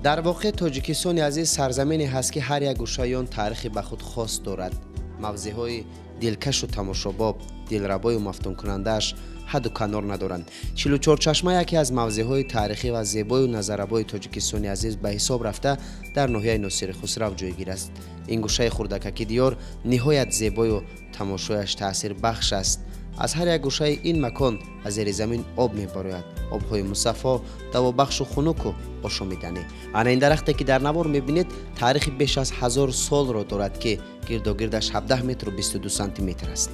در واقع تاجیکستان عزیز سرزمینی هست که هر یک گوشه آن تاریخی به خود خاص دارد. موضع‌های دلکش و تماشاباب، دلربای و مفتون کننده‌اش حد و کنار ندارند. 44 چشمه یکی از موضع‌های تاریخی و زیبای و نظرآبای تاجیکستان عزیز به حساب رفته در ناحیه ناصر خسرو جایگیر است. این گوشه خردککی دیار نهایت زیبای و تماشایش تاثیر بخش است. از هر یک گوشه این مکان از زیر زمین آب می‌بارد. آب‌های مصفا، دوابخش و خنک و آشامیدنی. انا این درختی که در نوار می‌بینید تاریخ بیش از 1000 سال را دارد که گرداگردش 17 متر و 22 سانتی متر است.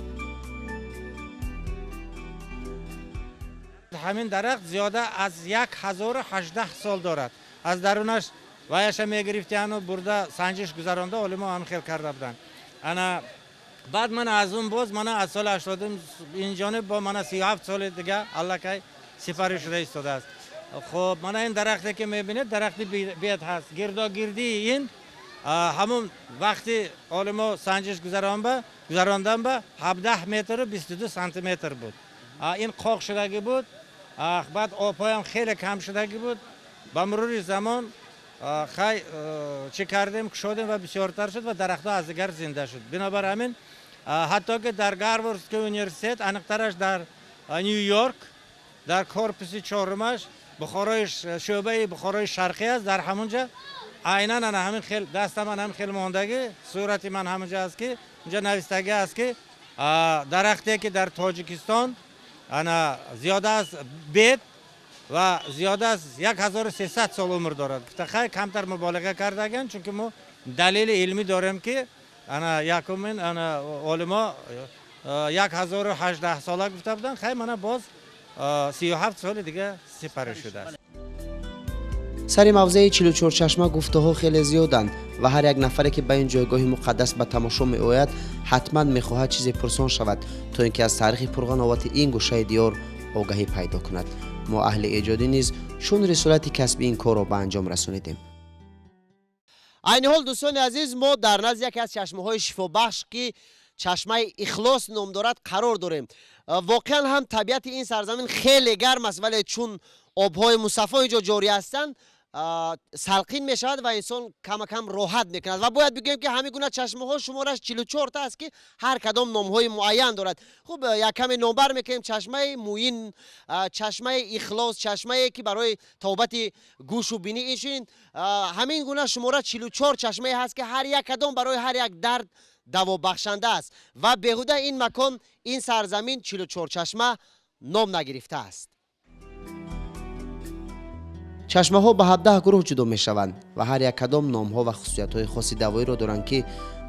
همین درخت زیاده از 1018 سال دارد. از درونش وایش میگرفتن و برده سنجش گذرانده علما هم خیلی کرده بودند. انا بعد من از اون باز من از سال 80 این جانب با من 37 سال دیگه الله که سپری شده ایستاده است. خب من این درختی که میبینید درخت بیت هست. گرداگردی این همون وقتی علما سنجش گذراندن به 17 متر و 22 سانتی متر بود. این قاق شدگی بود. بعد آب‌های هم خیلی کم شدگی بود. با مرور زمان خیلی چه کردیم کشیدیم و بسیارتر شد و درخت‌ها از دیگر زنده شد. بنابر همین حتی که در گاروارد یونیورسیت انقدرش در نیویورک در کورپس چهارمش بخارای شعبه بخارای شرقی است در همونجا عیناً انا همین خیلی دست من هم خیلی ماندگی صورت من همونجا است که اونجا نوشتگی است که درختی که در تاجیکستان انا زیاده از بیت و زیاده از 1300 سال عمر دارد. خیلی کمتر مبالغه کردگن چون که ما دلیل علمی داریم که انا یکمین انا علما 1018 ساله گفته بودن. خیلی من باز 37 سال دیگه سپری شده است. سر موضع 44 چشمه گفته‌ها خیلی زیادند و هر یک نفری که به این جایگاه مقدس به تماشا می‌آید حتما می‌خواهد چیزی پرسان شود تا اینکه از تاریخ پرغناوت این گوشه دیار آگاهی پیدا کند. ما اهل ایجادی نیز چون رسالت کسب این کار را به انجام رسانیدیم. این حال دوستان عزیز ما در نزد یکی از چشمه‌های شفابخش که چشمه اخلاص نام دارد قرار داریم. واقعا هم طبیعت این سرزمین خیلی گرم است ولی چون آب‌های مصفا اینجا جاری هستند سلقین می شود و انسان کم کم راحت میکند و باید بگیم که همین گونه چشمه ها شمارش 44 تا است که هر کدام نام های معین دارد. خب یک کمی نامبر میکنیم چشمه موین، چشمه اخلاص، چشمه که برای توبت گوش و بینی ایشین همین گونه شماره 44 چشمه هست که هر یک کدام برای هر یک درد دوا بخشنده است و بهوده این مکان این سرزمین 44 چشمه نام نگرفته است. چشمه ها به 17 گروه جدا می شوند و هر یک کدام نام ها و خصوصیت های خاصی دوایی را دارند که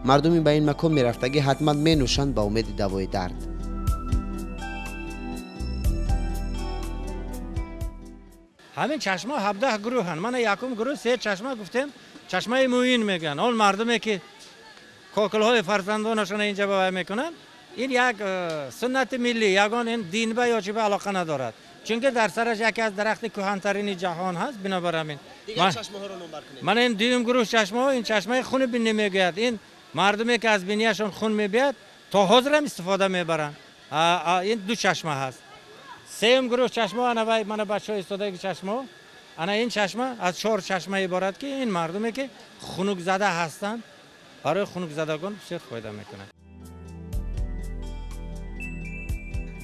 مردمی به این مکان می رفتگی حتما می نوشند با امید دوای درد. همین چشمه 17 گروه هستند. من یکم گروه 3 چشمه گفتم چشمه موین میگن. اون مردمی که کوکل های فرزندانشون اینجا بوی میکنن این یک سنت ملی یگان این دین به یا چی به علاقه ندارد. چون که در سرش یکی از درخت کهن‌ترین جهان هست. بنابر همین من این دیدم گروه چشمه ها این چشمه خون بینی میگوید. این مردمی که از بینیشون خون میبید تا حاضر هم استفاده میبرن. این دو چشمه هست. سوم گروه چشمه انا من بچه ها استفاده چشمه انا این چشمه از 4 چشمه عبارت که این مردمی که خنک زده هستند برای خنک زدگان بسیار فایده میکنه.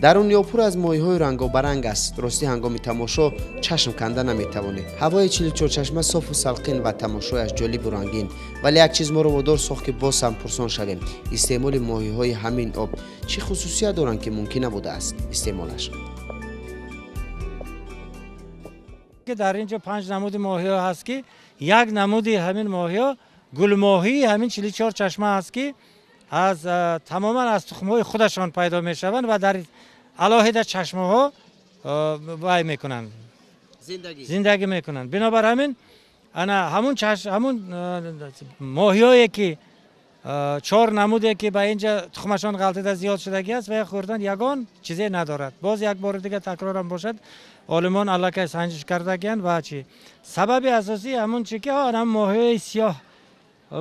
درون یا پر از ماهی‌های رنگارنگ است. راستی هنگام تماشا چشم کنده نمیتوانید. هوای 44 چشمه صاف و سلقین و تماشایش جالب و رنگین. ولی یک چیز ما رو وادار ساخت که باز هم پرسان شویم. استعمال ماهی‌های همین آب چه خصوصیت دارند که ممکن نبوده است استعمالش؟ که در اینجا 5 نمود ماهی ها هست که یک نمود همین ماهی ها گل ماهی همین 44 چشمه هست که از تماما از تخم‌های خودشان پیدا می‌شوند و در علاهده چشمه ها وای میکنن زندگی میکنن. بنابر همین انا همون ماهیایی که 4 نموده که به اینجا تخمشان غلطیده زیاد شدگی است و خوردن یگان چیزی ندارد. باز یک بار دیگه تکرار هم باشد عالمان الله که سنجش کردگن و چی سبب اساسی همون چی که هم ماهی سیاه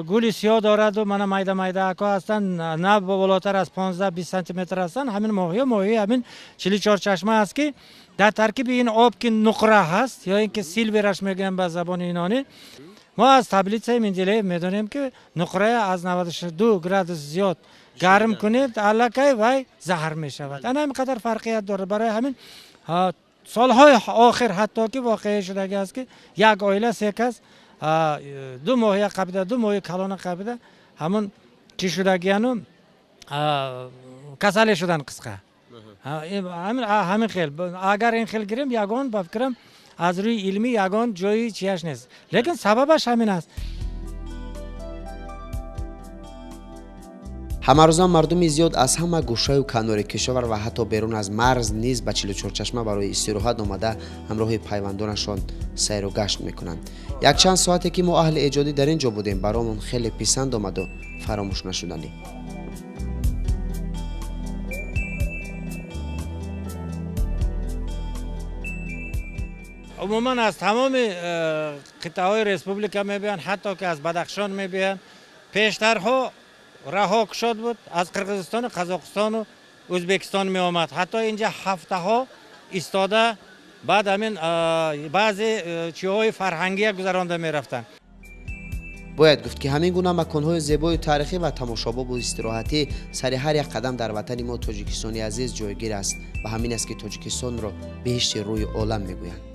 گل سیاه دارد و من مایده مایده اکا هستن، نه بالاتر از 15-20 سانتی متر هستن. همین ماهی همین 44 چشمه است که در ترکیب این آب که نقره هست یا اینکه سیل برش میگن به زبان یونانی، ما از تبلیغ منزله میدونیم که نقره از 92 گراد زیاد گرم کنید الکی وای زهر می شود. انا اینقدر فرقیت داره. برای همین سالهای آخر حتی که واقعی شده است که یک عائله سه کس 2 ماه قبل 2 ماه کلان قبل همون چی شدگیانو کسل شدن قسقه. همین خیل اگر این خیل گیریم یگان با فکرم از روی علمی یگان جایی چیش نیست، لیکن سببش همین است. ҳамарӯзан мардуми зиёд аз ҳама гӯшаю канори кишовар ва ҳатто берун аз марз низ ба 44 чашма барои истироҳат омада ҳамроҳи пайвандонашон сайру гашт мекунанд. якчанд соате ки мо аҳли эҷодӣ дар ин ҷо будем, баромон хеле писанд омаду фаромӯш нашуданӣ. عموما از تمام قطعه های ریسپوبلیکا میبین، حتی که از بدخشان میبین، پیشترها رها شد بود از قرقیزستان، قزاقستان و ازبکستان می آمد. حتی اینجا هفته ها ایستاده بعد همین بعضی چیزهای فرهنگی گذرانده می رفتن. бояд гуфт ки ҳамин гуна маконҳои зебои таърихӣ ва тамошобобу истироҳатӣ сари ҳар як қадам дар ватани мо тоҷикистони азиз ҷойгир аст ва ҳамин аст ки тоҷикистонро беҳишти рӯи олам мегӯянд.